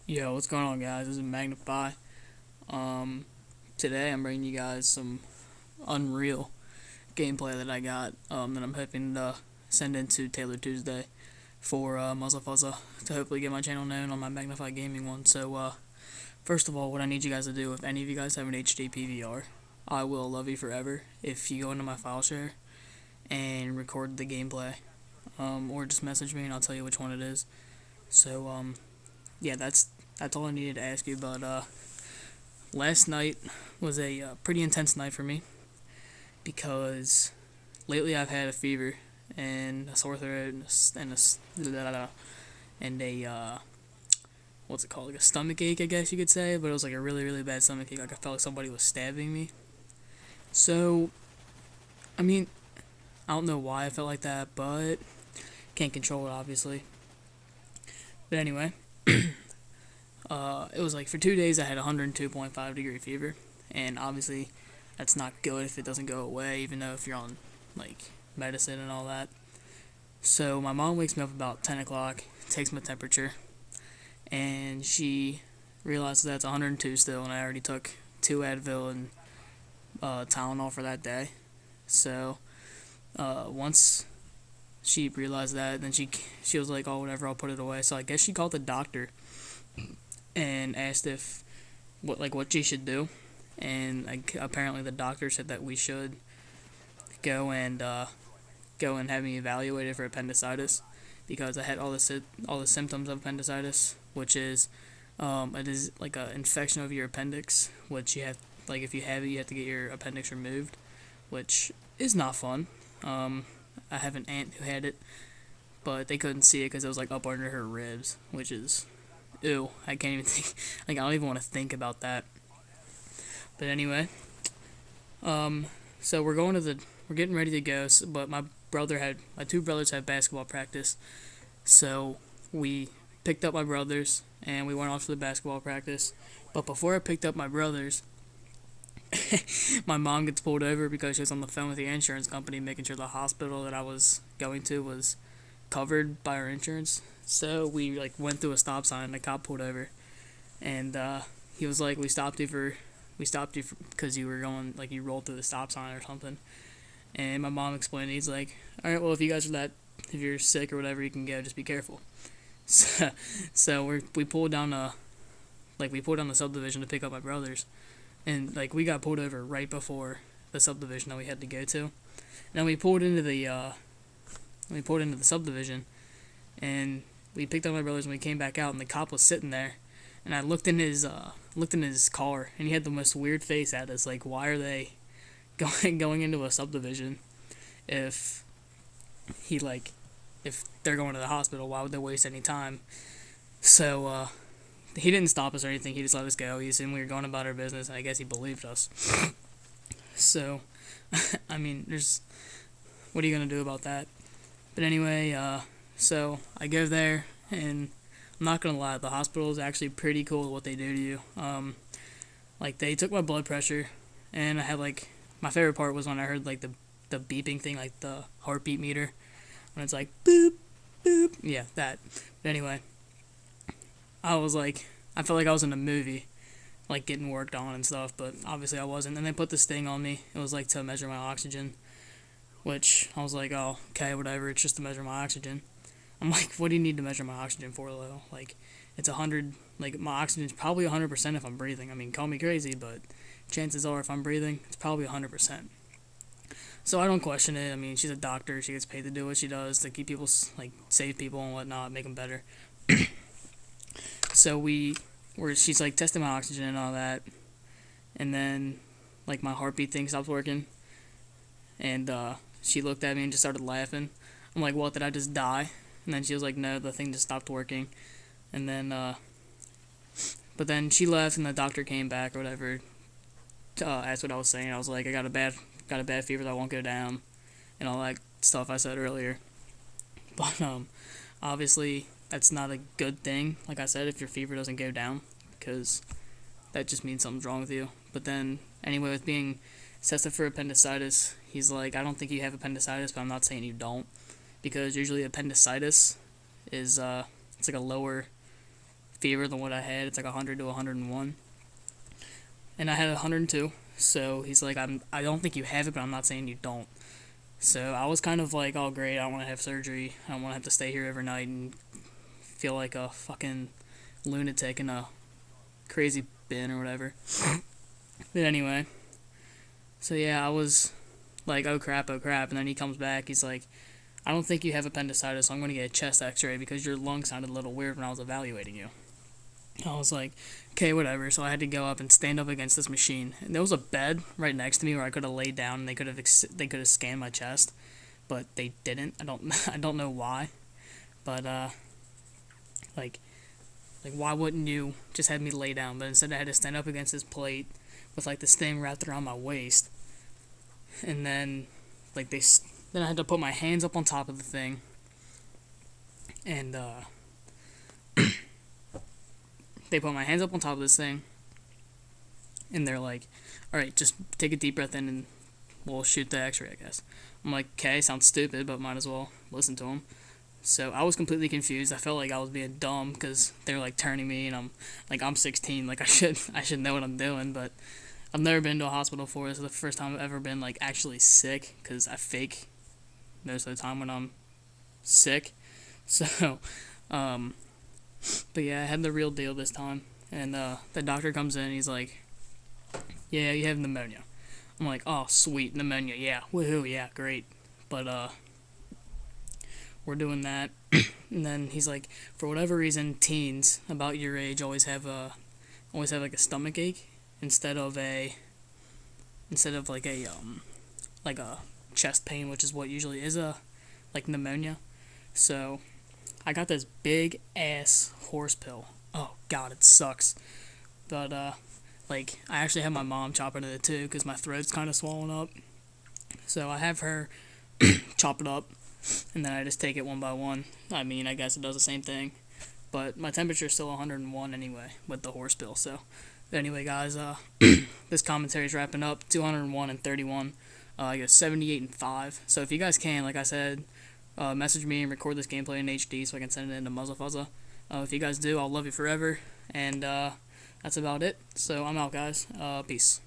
Yo, what's going on, guys? This is Magnify. Today I'm bringing you guys some Unreal gameplay that I got that I'm hoping to send into Taylor Tuesday for Muzzle Fuzza to hopefully get my channel known on my Magnify Gaming one. So, first of all, what I need you guys to do, if any of you guys have an HD PVR, I will love you forever if you go into my file share and record the gameplay, or just message me and I'll tell you which one it is. So, yeah, that's all I needed to ask you. But last night was a pretty intense night for me because lately I've had a fever and a sore throat and a what's it called, like a stomach ache, I guess you could say. But it was like a really bad stomach ache. Like I felt like somebody was stabbing me. So I mean, I don't know why I felt like that, but can't control it, obviously. But anyway, it was like for 2 days I had 102.5-degree fever, and obviously that's not good if it doesn't go away, even though if you're on like medicine and all that. So my mom wakes me up about 10 o'clock, takes my temperature, and she realizes that it's 102 still, and I already took 2 Advil and Tylenol for that day. So once she realized that, then she was like, "Oh, whatever, I'll put it away." So I guess she called the doctor and asked if what she should do, and apparently the doctor said that we should go and have me evaluated for appendicitis because I had all the symptoms of appendicitis, which is it is like an infection of your appendix, which you have, like, if you have it, you have to get your appendix removed, which is not fun. I have an aunt who had it, but they couldn't see it because it was like up under her ribs, which is ew. I can't even think. Like, I don't even want to think about that. But anyway, so we're getting ready to go. But my two brothers had basketball practice, so we picked up my brothers and we went off to the basketball practice. But before I picked up my brothers, my mom gets pulled over because she was on the phone with the insurance company making sure the hospital that I was going to was covered by our insurance. So we went through a stop sign and the cop pulled over, and he was like, we stopped you because you were going, like, you rolled through the stop sign or something." And my mom explained, he's like, "All right, well, if you're sick or whatever, you can go, just be careful." So we pulled down the subdivision to pick up my brothers, and we got pulled over right before the subdivision that we had to go to. And then we pulled into the subdivision, and we picked up my brothers, and we came back out, and the cop was sitting there, and I looked in his car, and he had the most weird face at us, like, why are they going into a subdivision if if they're going to the hospital, why would they waste any time? So he didn't stop us or anything, he just let us go. He assumed we were going about our business, and I guess he believed us. So I mean, what are you gonna do about that? But anyway, so I go there, and I'm not gonna lie, the hospital is actually pretty cool with what they do to you. They took my blood pressure, and I had my favorite part was when I heard the beeping thing, like the heartbeat meter, when it's like boop boop, yeah, that. But anyway, I felt like I was in a movie, like getting worked on and stuff, but obviously I wasn't. And they put this thing on me. It was to measure my oxygen, which I was like, oh, okay, whatever, it's just to measure my oxygen. I'm like, what do you need to measure my oxygen for, though? It's 100, my oxygen's probably 100% if I'm breathing. I mean, call me crazy, but chances are if I'm breathing, it's probably 100%. So I don't question it. I mean, she's a doctor. She gets paid to do what she does, to keep people, save people and whatnot, make them better. So she's testing my oxygen and all that, and then my heartbeat thing stopped working, and she looked at me and just started laughing. I'm like, what, did I just die? And then she was like, no, the thing just stopped working. And then but then she left, and the doctor came back or whatever, asked what I was saying. I was like, I got a bad fever that won't go down, and all that stuff I said earlier. But obviously that's not a good thing, like I said, if your fever doesn't go down, because that just means something's wrong with you. But then anyway, with being tested for appendicitis, he's like, I don't think you have appendicitis, but I'm not saying you don't, because usually appendicitis is it's like a lower fever than what I had. It's like 100 to 101, and I had 102. So he's like, I don't think you have it, but I'm not saying you don't. So I was kind of like, oh great, I don't want to have surgery. I don't want to have to stay here every night and feel like a fucking lunatic in a crazy bin or whatever. But anyway, so yeah, I was like, oh crap, and then he comes back, he's like, I don't think you have appendicitis, so I'm going to get a chest x-ray because your lungs sounded a little weird when I was evaluating you. I was like, okay, whatever, so I had to go up and stand up against this machine, and there was a bed right next to me where I could have laid down and they could have scanned my chest, but they didn't. I don't know why, but like why wouldn't you just have me lay down? But instead I had to stand up against this plate with like this thing wrapped around my waist, and then like then I had to put my hands up on top of the thing, and they put my hands up on top of this thing, and they're like, all right, just take a deep breath in and we'll shoot the x-ray, I guess. I'm like, okay, sounds stupid, but might as well listen to them. So I was completely confused. I felt like I was being dumb because they were like turning me, and I'm 16, like I should know what I'm doing, but I've never been to a hospital before. This is the first time I've ever been like actually sick, because I fake most of the time when I'm sick. So, but yeah, I had the real deal this time, and the doctor comes in, he's like, yeah, you have pneumonia. I'm like, oh sweet, pneumonia, yeah, woohoo, yeah, great, but we're doing that. And then he's like, for whatever reason, teens about your age always have like a stomach ache instead of like a chest pain, which is what usually is a like pneumonia. So I got this big ass horse pill. Oh god, it sucks. But like I actually have my mom chop it into two because my throat's kind of swollen up. So I have her chop it up, and then I just take it one by one. I mean, I guess it does the same thing, but my temperature's still 101 anyway with the horse pill. So anyway, guys, this commentary's wrapping up. 201 and 31. I guess 78 and 5. So if you guys can, like I said, message me and record this gameplay in HD so I can send it into Muzzle Fuzza. If you guys do, I'll love you forever. And that's about it. So I'm out, guys. Peace.